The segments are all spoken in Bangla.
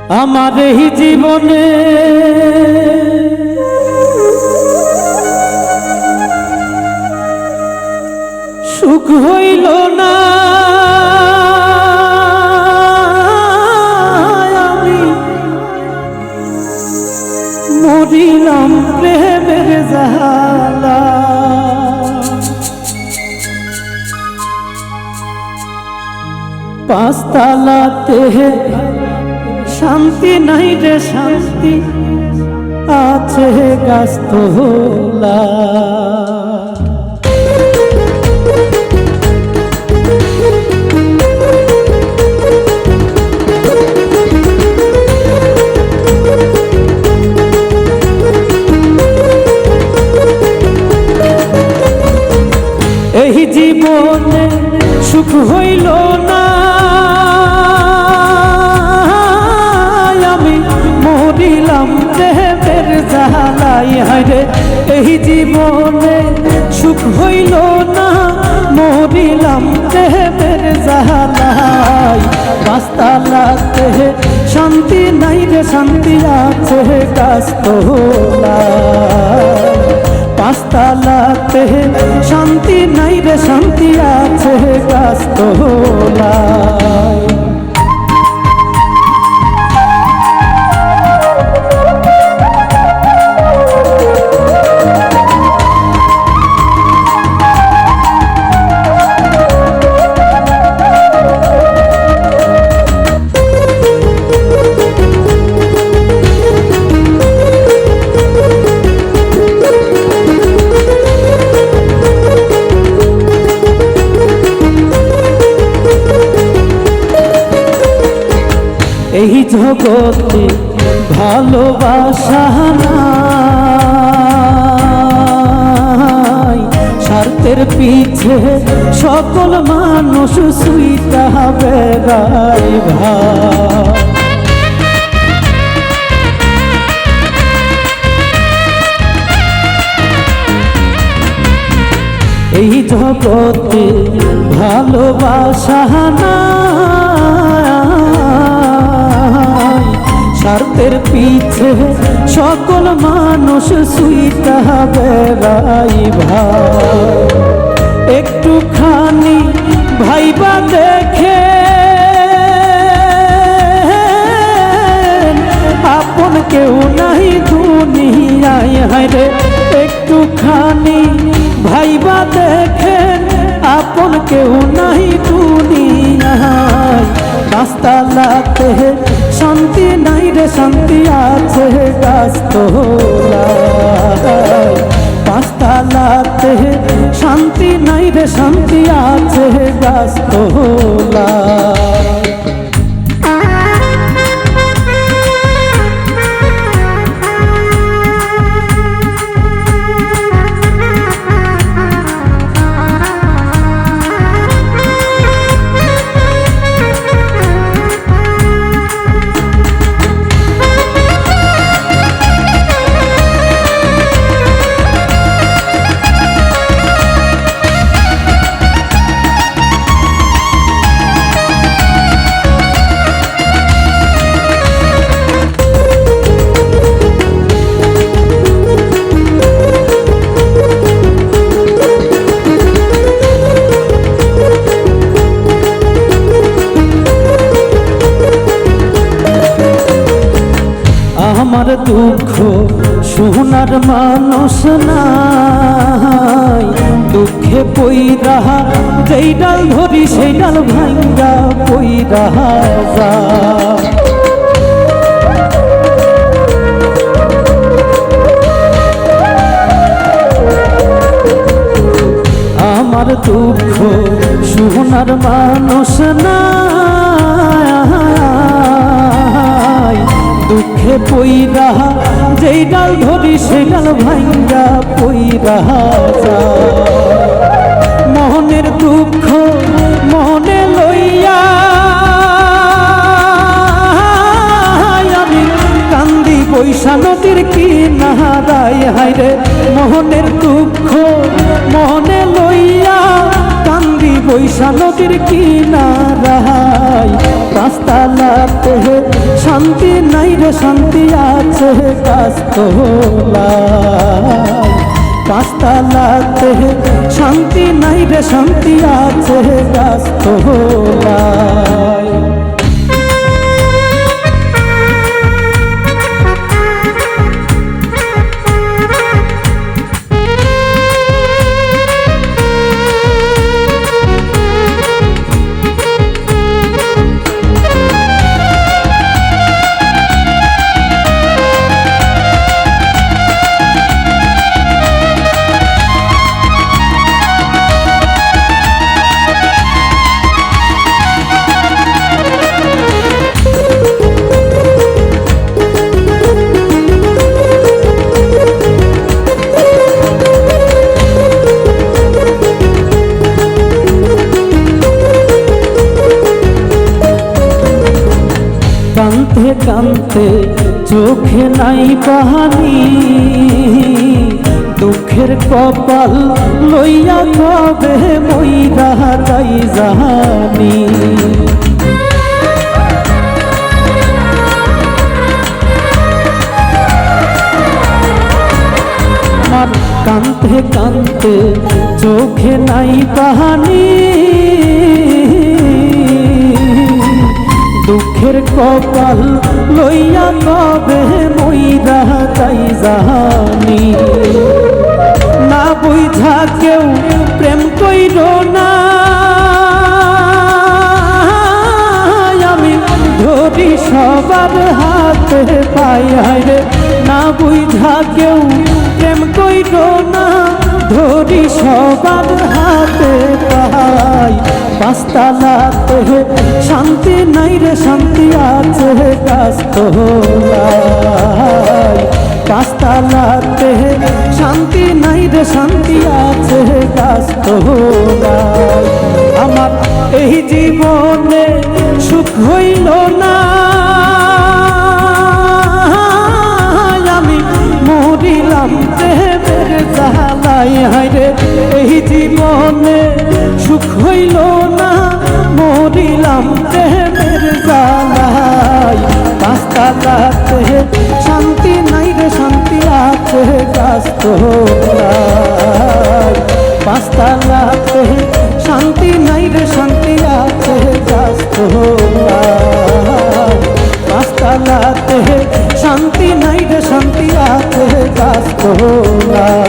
আমার এই জীবনে সুখ হইল না, আমি মরিলাম প্রেমের জ্বালা। পাঁচতলাতে শান্তি নাই রে শান্তি আছে গাছতলা। এই জীবনে সুখ হইল না, আমি মরিলাম প্রেমের জ্বালাই। হায়রে এই জীবনে সুখ হইল না, মরিলাম প্রেমের জ্বালাই। পাঁচতলাতে শান্তি নাই রে শান্তি আছে গাছতলা। পাঁচতলাতে শান্তি নাই রে শান্তি আছে গাছতলায়। এই জগতে ভালোবাসা নাই, স্বার্থের পিছে সকল মানুষ সুইটা বেড়াই ভাই। এই জগতে ভালোবাসা নাই, স্বার্থের পিছে সকল মানুষ সুইটা বেড়াই ভাই। একটুখানি ভাইবা দেখে আপন কেউ নাই দুনিয়ায়। হায়রে একটুখানি ভাইবা দেখেন আপন কেউ নাই দুনিয়ায়। পাঁচতলাতে শান্তি নাই রে শান্তি আছে গাছতলায়। পাঁচতলাতে শান্তি নাই রে শান্তি আছে গাছতলায়। আমার দুঃখ শোনার মানুষ নাই, দুঃখে পইরা যেই ডাল ধরি সেই ডাল ভাঙ্গা পইরা যায়। আমার দুঃখ শোনার মানুষ নাই, দুঃখে পইরা যেই ডাল ধরি সেই ডাল ভাঙ্গা পইরা যায়। মনের দুঃখ মনে লইয়া আমি কান্দি বৈশা নদীর কিনারায়। হায়রে মোহনের দুঃখ মনে লইয়া কান্দি বৈশা বৈশা নদীর কিনারায় পাঁচতলাতে শান্তি নাই রে শান্তি আছে গাছতলায় পাঁচতলাতে শান্তি নাই রে শান্তি আছে গাছতলায় কাঁদতে কাঁদতে চোখে নাই পানি দুঃখের কপাল লইয়া কবে মইরা যাই জানি আমার কাঁদতে কাঁদতে চোখে নাই পানি দুঃখের কপাল লইয়া কবে মইরা যাই জানি না বুঝা কেউ প্রেম কইর না আমি ধরি সবার হাতে পাই রে না বুঝা কেউ প্রেম কইর না ধরি সবার হাতে পাই পাঁচতলাতে শান্তি নাই রে শান্তি আছে গাছতলায় পাঁচতলাতে শান্তি নাই রে শান্তি আছে গাছতলায় আমার এই জীবনে সুখ হইল না আমি মরিলাম প্রেমের জ্বালায় হায়রে এই জীবনে সুখ হইল না মরিলাম প্রেমের জ্বালায় পাঁচতলাতে শান্তি নাই রে শান্তি আছে গাছতলায় পাঁচতলাতে শান্তি নাই রে শান্তি আছে গাছতলায় পাঁচতলাতে শান্তি নাই রে শান্তি আছে গাছতলায়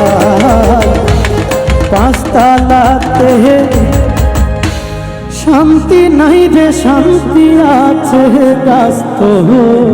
পাঁচতলাতে শান্তি নাই রে শান্তি আছে গাছতলায়।